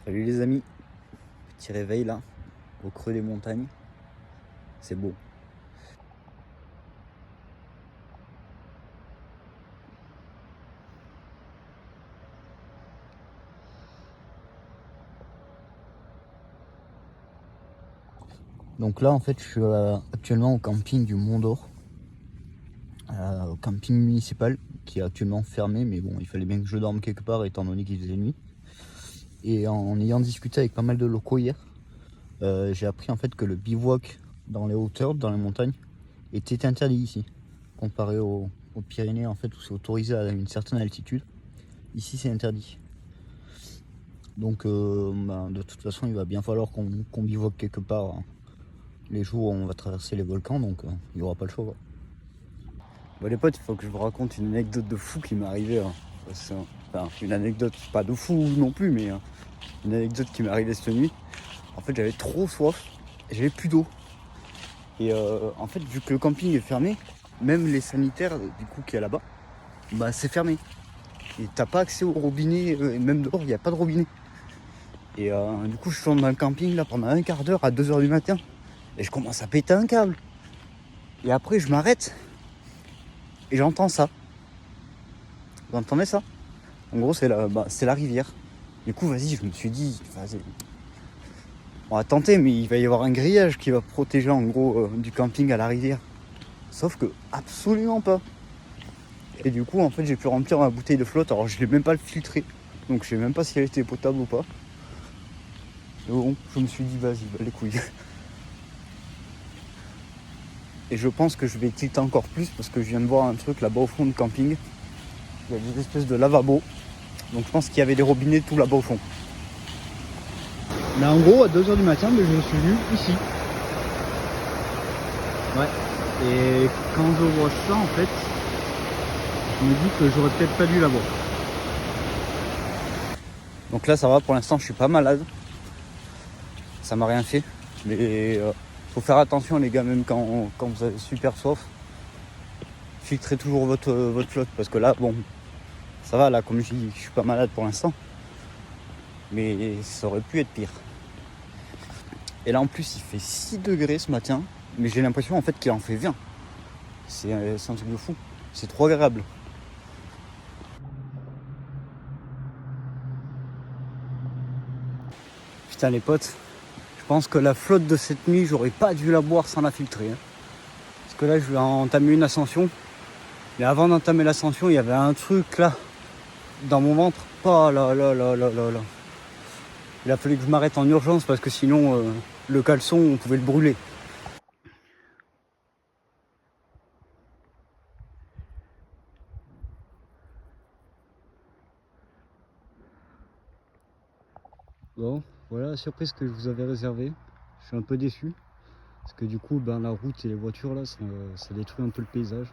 Salut les amis, petit réveil là, au creux des montagnes, c'est beau. Donc là en fait je suis actuellement au camping du Mont d'Or, au camping municipal qui est actuellement fermé, mais bon il fallait bien que je dorme quelque part étant donné qu'il faisait nuit. Et en ayant discuté avec pas mal de locaux hier, j'ai appris en fait que le bivouac dans les hauteurs, dans les montagnes, était interdit ici, comparé aux Pyrénées en fait où c'est autorisé à une certaine altitude. Ici c'est interdit. Donc de toute façon il va bien falloir qu'on bivouaque quelque part hein, les jours où on va traverser les volcans, donc il n'y aura pas le choix. Bon les potes, il faut que je vous raconte une anecdote de fou qui m'est arrivée. Enfin, une anecdote pas de fou non plus, mais une anecdote qui m'est arrivée cette nuit. En fait j'avais trop soif et j'avais plus d'eau. Et en fait vu que le camping est fermé, même les sanitaires du coup qu'il y a là-bas, bah c'est fermé. Et t'as pas accès au robinet, et même dehors il n'y a pas de robinet. Et du coup je tourne dans le camping là pendant un quart d'heure à 2h du matin. Et je commence à péter un câble. Et après je m'arrête. Et j'entends ça. Vous entendez ça? En gros c'est la rivière. Du coup vas-y, je me suis dit, vas-y. On va tenter, mais il va y avoir un grillage qui va protéger en gros du camping à la rivière. Sauf que absolument pas. Et du coup en fait j'ai pu remplir ma bouteille de flotte. Alors je l'ai même pas le filtré. Donc je sais même pas si elle était potable ou pas. Mais bon, je me suis dit vas-y, bah, les couilles. Et je pense que je vais tilter encore plus parce que je viens de voir un truc là-bas au fond du camping. Il y a des espèces de lavabo. Donc je pense qu'il y avait des robinets tout là-bas au fond. Mais en gros, à 2h du matin, je me suis vu ici. Ouais. Et quand je vois ça, en fait, je me dis que j'aurais peut-être pas dû l'avoir. Donc là, ça va, pour l'instant, je suis pas malade. Ça m'a rien fait. Mais faut faire attention, les gars, même quand vous avez super soif. Filtrez toujours votre flotte. Parce que là, bon, ça va, là, comme je dis, je suis pas malade pour l'instant. Mais ça aurait pu être pire. Et là en plus il fait 6 degrés ce matin, mais j'ai l'impression en fait qu'il en fait 20. C'est un truc de fou, c'est trop agréable. Putain les potes, je pense que la flotte de cette nuit j'aurais pas dû la boire sans la filtrer. Hein. Parce que là je vais entamer une ascension. Mais avant d'entamer l'ascension, il y avait un truc là, dans mon ventre. Oh là là là là là là. Il a fallu que je m'arrête en urgence parce que sinon le caleçon on pouvait le brûler. Bon, voilà la surprise que je vous avais réservée. Je suis un peu déçu. Parce que du coup, la route et les voitures là, ça détruit un peu le paysage.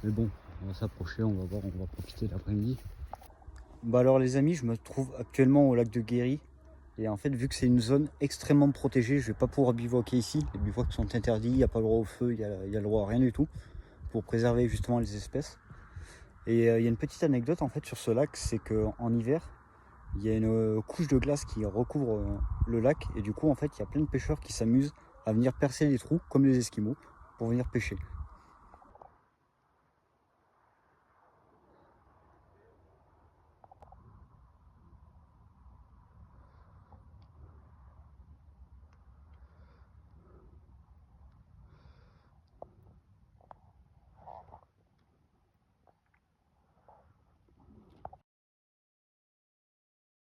Mais bon, on va s'approcher, on va voir, on va profiter de l'après-midi. Bah alors les amis, je me trouve actuellement au lac de Guéry. Et en fait, vu que c'est une zone extrêmement protégée, je vais pas pouvoir bivouaquer ici. Les bivouacs sont interdits, il n'y a pas le droit au feu, il y a le droit à rien du tout. Pour préserver justement les espèces. Et il y a une petite anecdote en fait sur ce lac, c'est qu'en hiver, il y a une couche de glace qui recouvre le lac. Et du coup, en fait, il y a plein de pêcheurs qui s'amusent à venir percer les trous, comme les Esquimaux, pour venir pêcher.